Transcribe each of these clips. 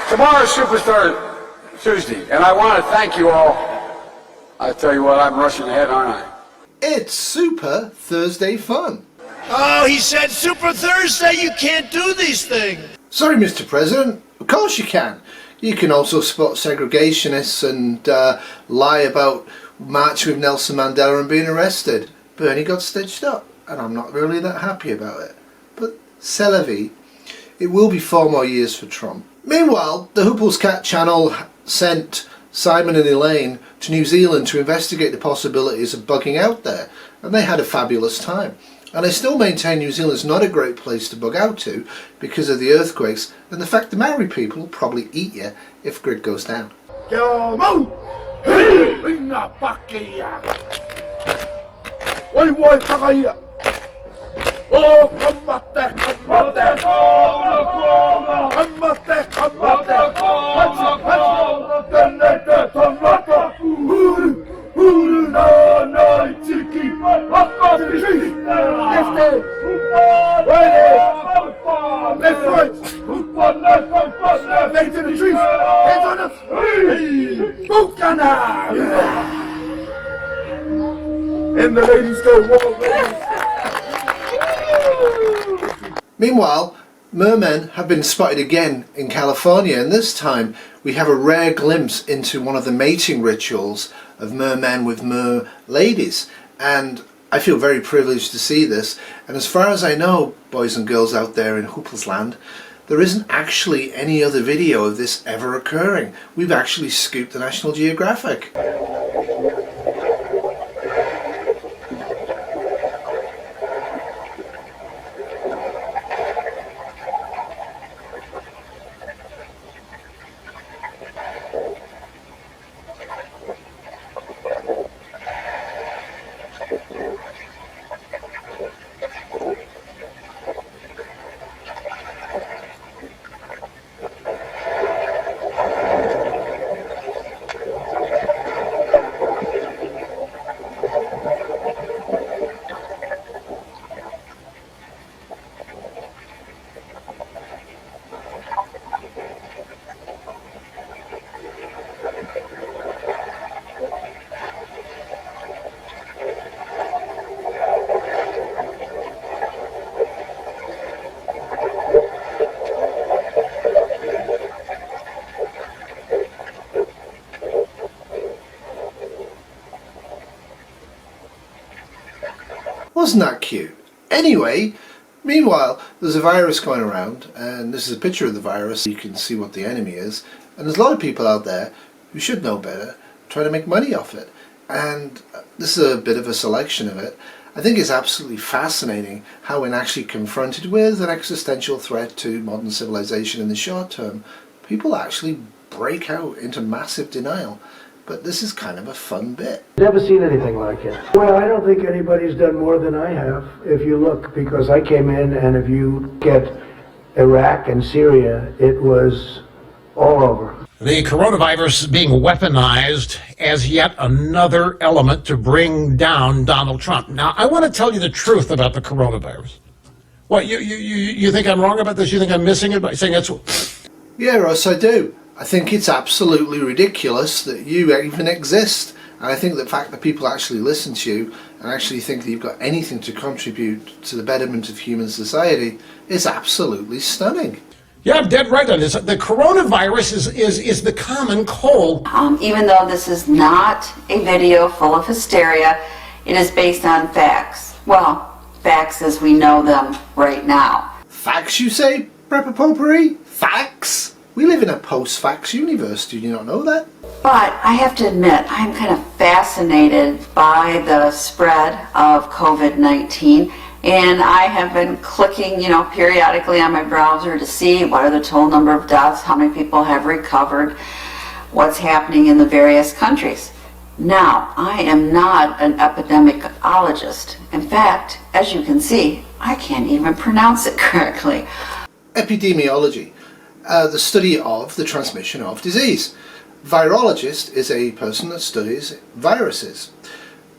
Tomorrow's Superstar Tuesday, and I want to thank you all. I tell you what, I'm rushing ahead, aren't I? It's Super Thursday Fun. Oh, he said Super Thursday, you can't do these things. Sorry, Mr. President. Of course you can. You can also spot segregationists and lie about marching with Nelson Mandela and being arrested. Bernie got stitched up, and I'm not really that happy about it. But c'est la vie. It will be 4 more years for Trump. Meanwhile, the Huples Cat channel sent Simon and Elaine to New Zealand to investigate the possibilities of bugging out there, and they had a fabulous time. And I still maintain New Zealand's not a great place to bug out to because of the earthquakes and the fact the Maori people will probably eat you if grid goes down. And the ladies go wild, ladies. Meanwhile, mermen have been spotted again in California, and this time we have a rare glimpse into one of the mating rituals of mermen with mer ladies, and I feel very privileged to see this. And as far as I know, boys and girls out there in Huples land, there isn't actually any other video of this ever occurring. We've actually scooped the National Geographic. Wasn't that cute? Anyway, meanwhile, there's a virus going around, and this is a picture of the virus. You can see what the enemy is, and there's a lot of people out there who should know better trying to make money off it, and this is a bit of a selection of it. I think it's absolutely fascinating how when actually confronted with an existential threat to modern civilization in the short term, people actually break out into massive denial. But this is kind of a fun bit. Never seen anything like it. Well, I don't think anybody's done more than I have, if you look, because I came in, and if you get Iraq and Syria, it was all over. The coronavirus is being weaponized as yet another element to bring down Donald Trump. Now, I want to tell you the truth about the coronavirus. What, you think I'm wrong about this? You think I'm missing it by saying it's... Yeah, Russ, I do. I think it's absolutely ridiculous that you even exist. And I think the fact that people actually listen to you and actually think that you've got anything to contribute to the betterment of human society is absolutely stunning. Yeah, I'm dead right on this. The coronavirus is the common cold. Even though this is not a video full of hysteria, it is based on facts. Well, facts as we know them right now. Facts, you say, Potpourri? Facts? We live in a post-facts universe, do you not know that? But I have to admit, I'm kind of fascinated by the spread of COVID-19, and I have been clicking, periodically on my browser to see what are the total number of deaths, how many people have recovered, what's happening in the various countries. Now, I am not an epidemiologist. In fact, as you can see, I can't even pronounce it correctly. Epidemiology. The study of the transmission of disease. Virologist is a person that studies viruses.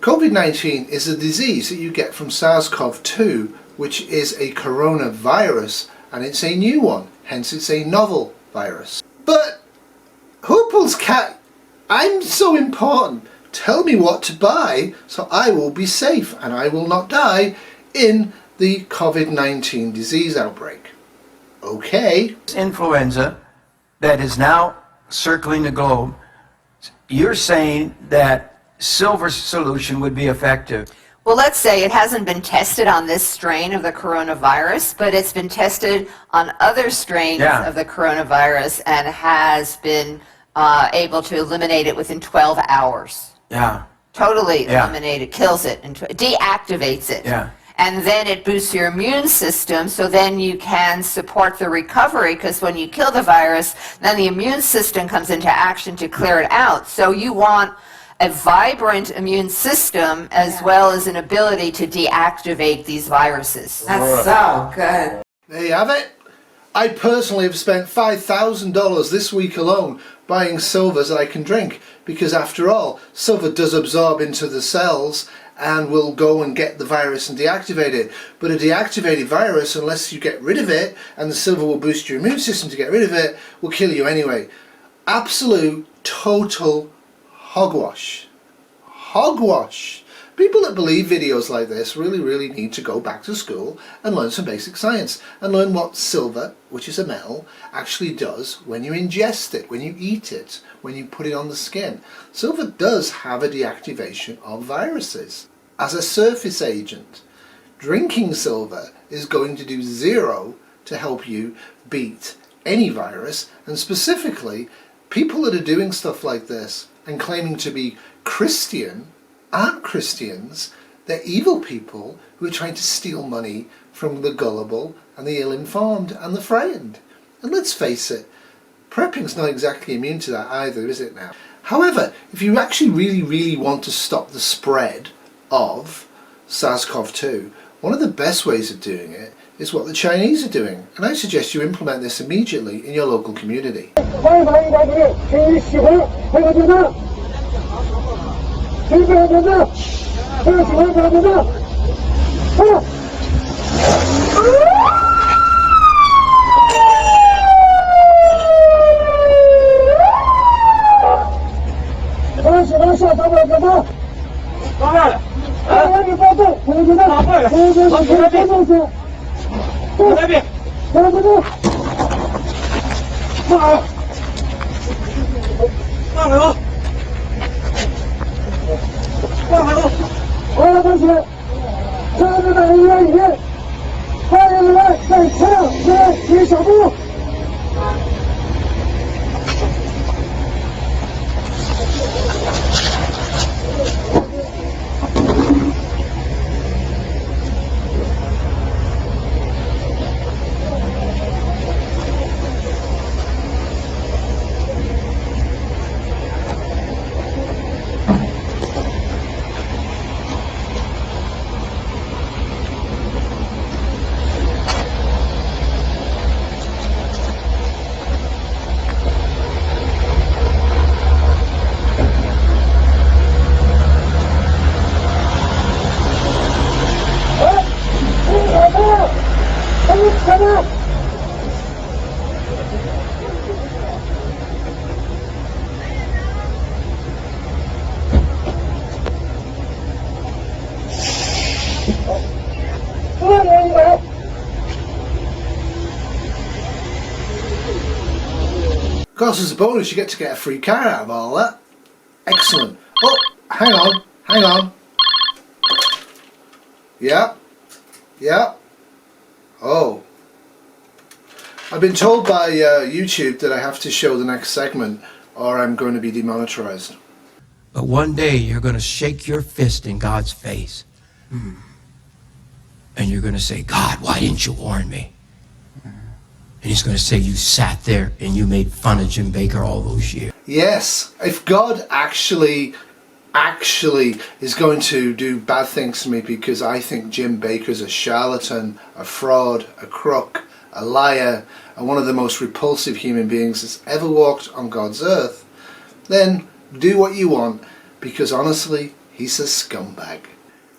COVID-19 is a disease that you get from SARS-CoV-2, which is a coronavirus, and it's a new one, hence it's a novel virus. But Huples cat, I'm so important. Tell me what to buy so I will be safe and I will not die in the COVID-19 disease outbreak. Okay. Influenza that is now circling the globe, you're saying that silver solution would be effective. Well, let's say it hasn't been tested on this strain of the coronavirus, but it's been tested on other strains of the coronavirus and has been able to eliminate it within 12 hours. Yeah. Totally eliminate it, kills it, and deactivates it. Yeah. And then it boosts your immune system, so then you can support the recovery, because when you kill the virus, then the immune system comes into action to clear it out. So you want a vibrant immune system as well as an ability to deactivate these viruses. That's so good. There you have it. I personally have spent $5,000 this week alone buying silvers that I can drink, because after all, silver does absorb into the cells and will go and get the virus and deactivate it. But a deactivated virus, unless you get rid of it, and the silver will boost your immune system to get rid of it, will kill you anyway. Absolute, total hogwash. Hogwash. People that believe videos like this really need to go back to school and learn some basic science and learn what silver, which is a metal, actually does when you ingest it, when you eat it, when you put it on the skin. Silver does have a deactivation of viruses as a surface agent. Drinking silver is going to do zero to help you beat any virus, and specifically people that are doing stuff like this and claiming to be Christian aren't Christians. They're evil people who are trying to steal money from the gullible and the ill-informed and the frightened. And let's face it, prepping's not exactly immune to that either, is it now? However, if you actually really want to stop the spread of SARS-CoV-2, one of the best ways of doing it is what the Chinese are doing. And I suggest you implement this immediately in your local community. Of course, as a bonus, you get to get a free car out of all that. Excellent. Oh, hang on. Yeah. Oh. I've been told by YouTube that I have to show the next segment or I'm going to be demonetized. But one day you're going to shake your fist in God's face. And you're going to say, God, why didn't you warn me? And he's going to say, you sat there and you made fun of Jim Baker all those years. Yes, if God actually is going to do bad things to me because I think Jim Baker's a charlatan, a fraud, a crook, a liar, and one of the most repulsive human beings that's ever walked on God's earth, then do what you want, because honestly, he's a scumbag.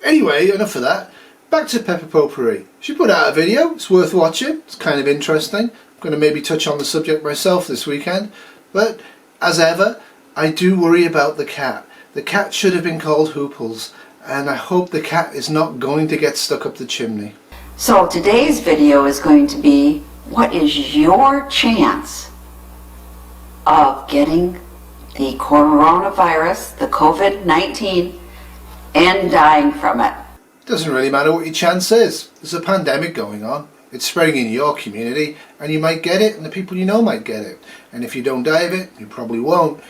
Anyway, enough of that. Back to Potpourri. She put out a video, it's worth watching, it's kind of interesting. I'm going to maybe touch on the subject myself this weekend. But as ever, I do worry about the cat. The cat should have been called Huples, and I hope the cat is not going to get stuck up the chimney. So today's video is going to be, what is your chance of getting the coronavirus, the COVID-19, and dying from it? It doesn't really matter what your chance is. There's a pandemic going on. It's spreading in your community, and you might get it, and the people you know might get it. And if you don't die of it, you probably won't.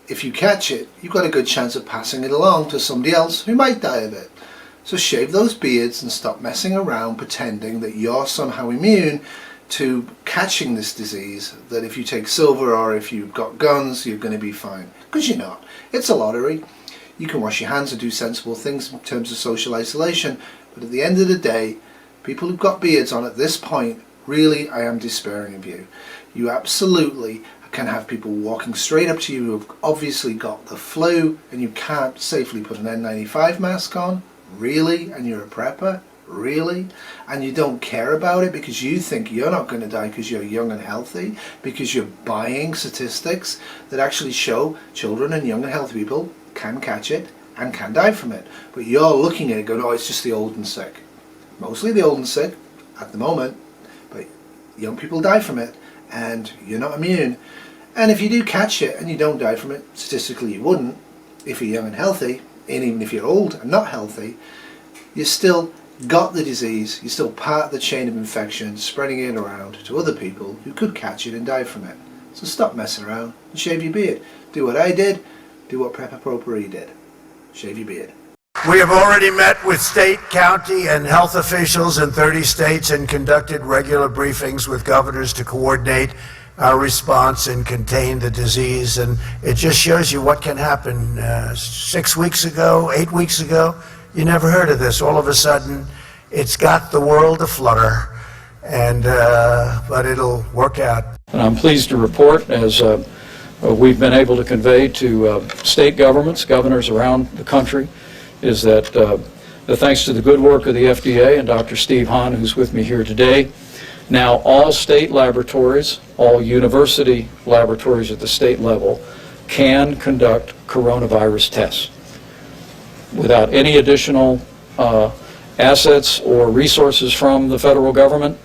If you catch it, you've got a good chance of passing it along to somebody else who might die of it. So shave those beards and stop messing around pretending that you're somehow immune to catching this disease, that if you take silver or if you've got guns, you're going to be fine. Because you're not. It's a lottery. You can wash your hands and do sensible things in terms of social isolation, but at the end of the day, people who've got beards on at this point, really, I am despairing of you. You absolutely can have people walking straight up to you who have obviously got the flu, and you can't safely put an N95 mask on. Really? And you're a prepper? Really? And you don't care about it because you think you're not going to die because you're young and healthy, because you're buying statistics that actually show children and young and healthy people can catch it and can die from it. But you're looking at it going, oh, it's just the old and sick. Mostly the old and sick at the moment, but young people die from it and you're not immune. And if you do catch it and you don't die from it, statistically you wouldn't if you're young and healthy, and even if you're old and not healthy, you still got the disease, you're still part of the chain of infection, spreading it around to other people who could catch it and die from it. So stop messing around and shave your beard. Do what I did, do what Potpourri did. Shave your beard. We have already met with state, county, and health officials in 30 states and conducted regular briefings with governors to coordinate our response and contain the disease. And it just shows you what can happen. 6 weeks ago, 8 weeks ago, you never heard of this. All of a sudden, it's got the world aflutter, and but it'll work out. And I'm pleased to report, as we've been able to convey to state governments, governors around the country, is that thanks to the good work of the FDA and Dr. Steve Hahn, who's with me here today, now all state laboratories, all university laboratories at the state level can conduct coronavirus tests without any additional assets or resources from the federal government.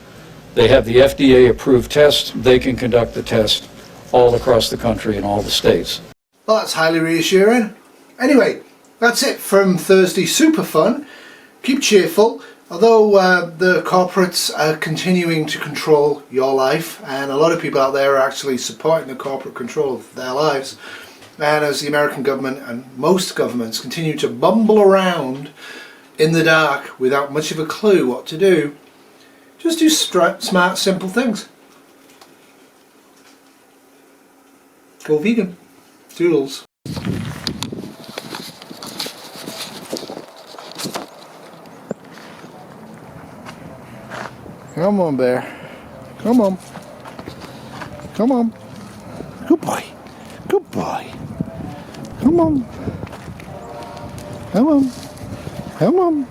They have the FDA-approved test. They can conduct the test all across the country in all the states. Well, that's highly reassuring. Anyway, that's it from Thursday SuperFun. Keep cheerful. Although the corporates are continuing to control your life, and a lot of people out there are actually supporting the corporate control of their lives, and as the American government and most governments continue to bumble around in the dark without much of a clue what to do, just do smart, simple things. Go vegan. Doodles. Come on, bear. Come on. Come on. Good boy. Good boy. Come on. Come on. Come on.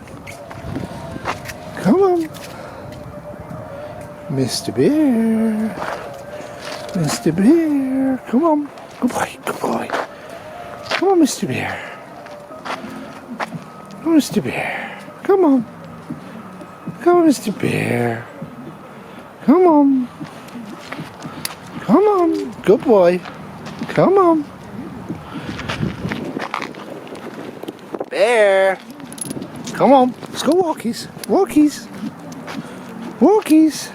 Come on. Mr. Bear. Mr. Bear. Come on. Good boy. Good boy. Come on, Mr. Bear. Come on, Mr. Bear. Come on. Come on, Mr. Bear. Come on. Come on. Good boy. Come on. Bear. Come on. Let's go walkies. Walkies. Walkies.